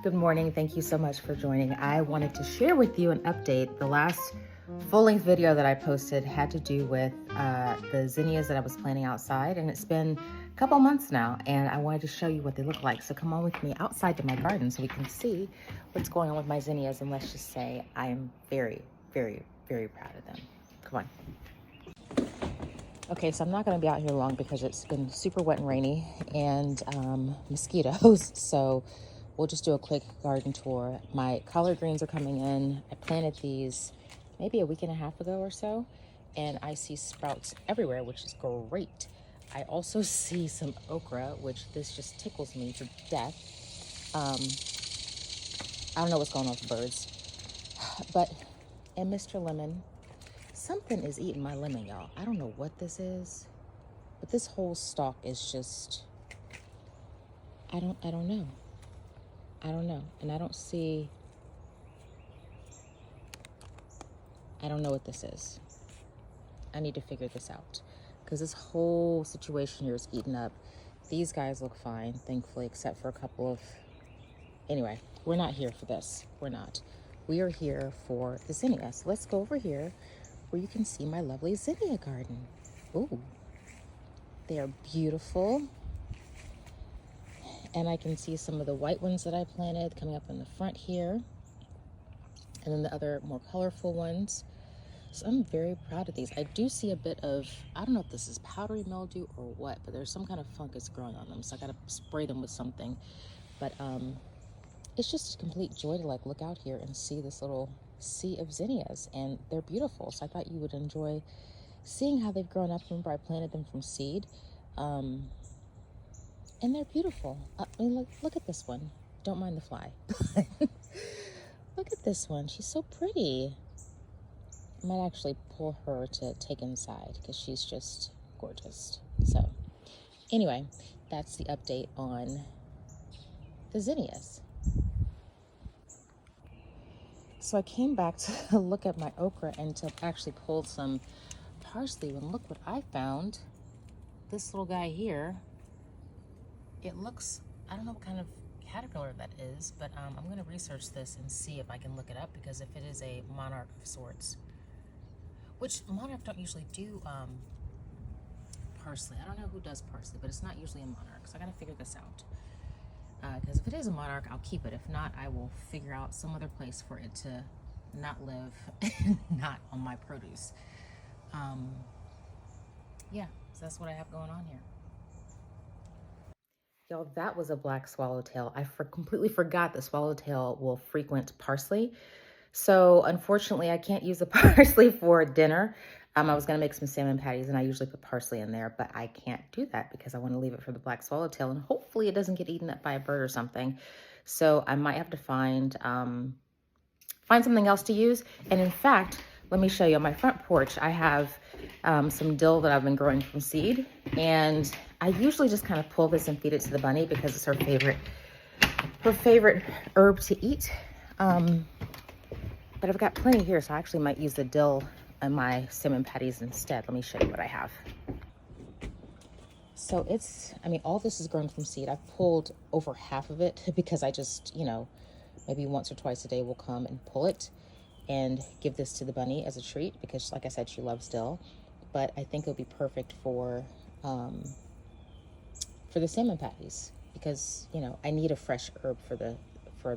Good morning. Thank you so much for joining. I wanted to share with you an update. The last full-length video that I posted had to do with the zinnias that I was planting outside, and it's been a couple months now, and I wanted to show you what they look like. So come on with me outside to my garden so we can see what's going on with my zinnias, and let's just say I am very, very, very proud of them. Come on. Okay, so I'm not going to be out here long because it's been super wet and rainy and mosquitoes. So we'll just do a quick garden tour. My collard greens are coming in. I planted these maybe a week and a half ago or so, and I see sprouts everywhere, which is great. I also see some okra, which this just tickles me to death. I don't know what's going on with birds, but, and Mr. Lemon, something is eating my lemon, y'all. I don't know what this is, but this whole stalk is just, I don't know. I don't know. And I don't know what this is. I need to figure this out because this whole situation here is eaten up. These guys look fine, thankfully, except for a couple of, anyway, we're not here for this. We're not. We are here for the zinnias. Let's go over here where you can see my lovely zinnia garden. Ooh, they are beautiful. And I can see some of the white ones that I planted coming up in the front here. And then the other more colorful ones. So I'm very proud of these. I do see a bit of, I don't know if this is powdery mildew or what, but there's some kind of fungus growing on them. So I gotta spray them with something. But it's just a complete joy to like look out here and see this little sea of zinnias, and they're beautiful. So I thought you would enjoy seeing how they've grown up. Remember, I planted them from seed. And they're beautiful. I mean, look at this one. Don't mind the fly. Look at this one. She's so pretty. I might actually pull her to take inside because she's just gorgeous. So anyway, that's the update on the zinnias. So I came back to look at my okra and to actually pull some parsley, and look what I found. This little guy here. It looks, I don't know what kind of caterpillar that is, but I'm going to research this and see if I can look it up, because if it is a monarch of sorts, which monarch don't usually do parsley. I don't know who does parsley, but it's not usually a monarch, so I got to figure this out. Because if it is a monarch, I'll keep it. If not, I will figure out some other place for it to not live and not on my produce. Yeah, so that's what I have going on here. Y'all, that was a black swallowtail. I completely forgot that swallowtail will frequent parsley. So unfortunately, I can't use the parsley for dinner. I was gonna make some salmon patties, and I usually put parsley in there, but I can't do that because I wanna leave it for the black swallowtail, and hopefully it doesn't get eaten up by a bird or something. So I might have to find something else to use. And in fact, let me show you on my front porch, I have some dill that I've been growing from seed, and I usually just kind of pull this and feed it to the bunny because it's her favorite herb to eat. But I've got plenty here, so I actually might use the dill in my salmon patties instead. Let me show you what I have. So it's, I mean, all this is grown from seed. I've pulled over half of it because I just, you know, maybe once or twice a day we'll come and pull it and give this to the bunny as a treat because, like I said, she loves dill. But I think it'll be perfect for the salmon patties because, you know, I need a fresh herb for the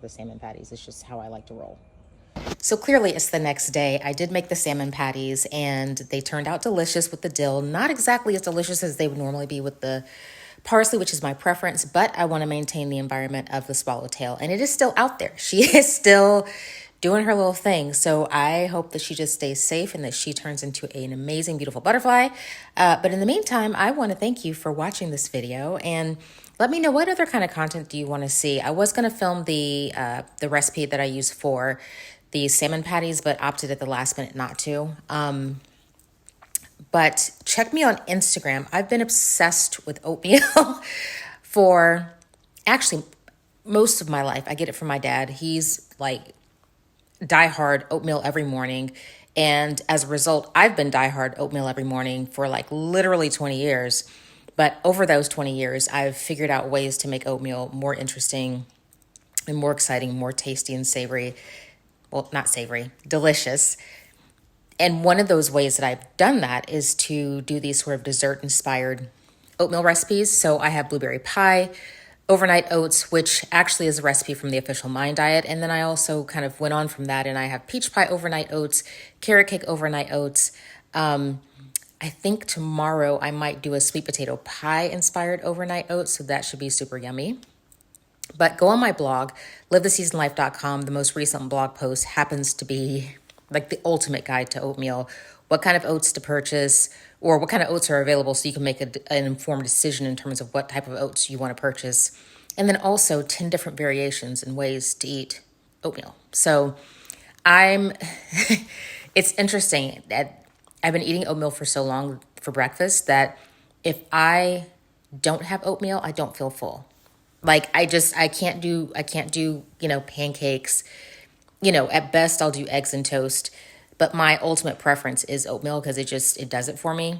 salmon patties. It's just how I like to roll. So clearly it's the next day. I did make the salmon patties and they turned out delicious with the dill. Not exactly as delicious as they would normally be with the parsley, which is my preference, but I want to maintain the environment of the swallowtail, and it is still out there. She is still doing her little thing. So I hope that she just stays safe and that she turns into an amazing, beautiful butterfly. But in the meantime, I want to thank you for watching this video, and let me know what other kind of content do you want to see. I was going to film the recipe that I use for the salmon patties, but opted at the last minute not to. But check me on Instagram. I've been obsessed with oatmeal for actually most of my life. I get it from my dad. He's like diehard oatmeal every morning. And as a result, I've been diehard oatmeal every morning for like literally 20 years. But over those 20 years, I've figured out ways to make oatmeal more interesting and more exciting, more tasty and savory. Well, not savory, delicious. And one of those ways that I've done that is to do these sort of dessert inspired oatmeal recipes. So I have blueberry pie, overnight oats, which actually is a recipe from the Official Mind Diet. And then I also kind of went on from that and I have peach pie overnight oats, carrot cake overnight oats. I think tomorrow I might do a sweet potato pie inspired overnight oats. So that should be super yummy. But go on my blog, livetheseasonlife.com. The most recent blog post happens to be like the ultimate guide to oatmeal, what kind of oats to purchase or what kind of oats are available so you can make an informed decision in terms of what type of oats you want to purchase. And then also 10 different variations and ways to eat oatmeal. So it's interesting that I've been eating oatmeal for so long for breakfast that if I don't have oatmeal, I don't feel full. Like I can't do, pancakes. At best I'll do eggs and toast, but my ultimate preference is oatmeal because it does it for me.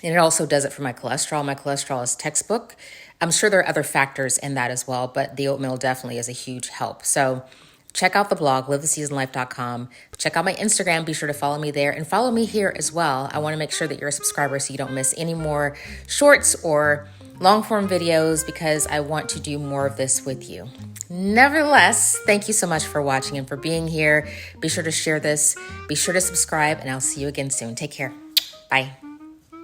And it also does it for my cholesterol. My cholesterol is textbook. I'm sure there are other factors in that as well, but the oatmeal definitely is a huge help. So check out the blog, livetheseasonlife.com. Check out my Instagram. Be sure to follow me there and follow me here as well. I want to make sure that you're a subscriber so you don't miss any more shorts or long form videos because I want to do more of this with you. Nevertheless, thank you so much for watching and for being here. Be sure to share this. Be sure to subscribe and I'll see you again soon. Take care. Bye.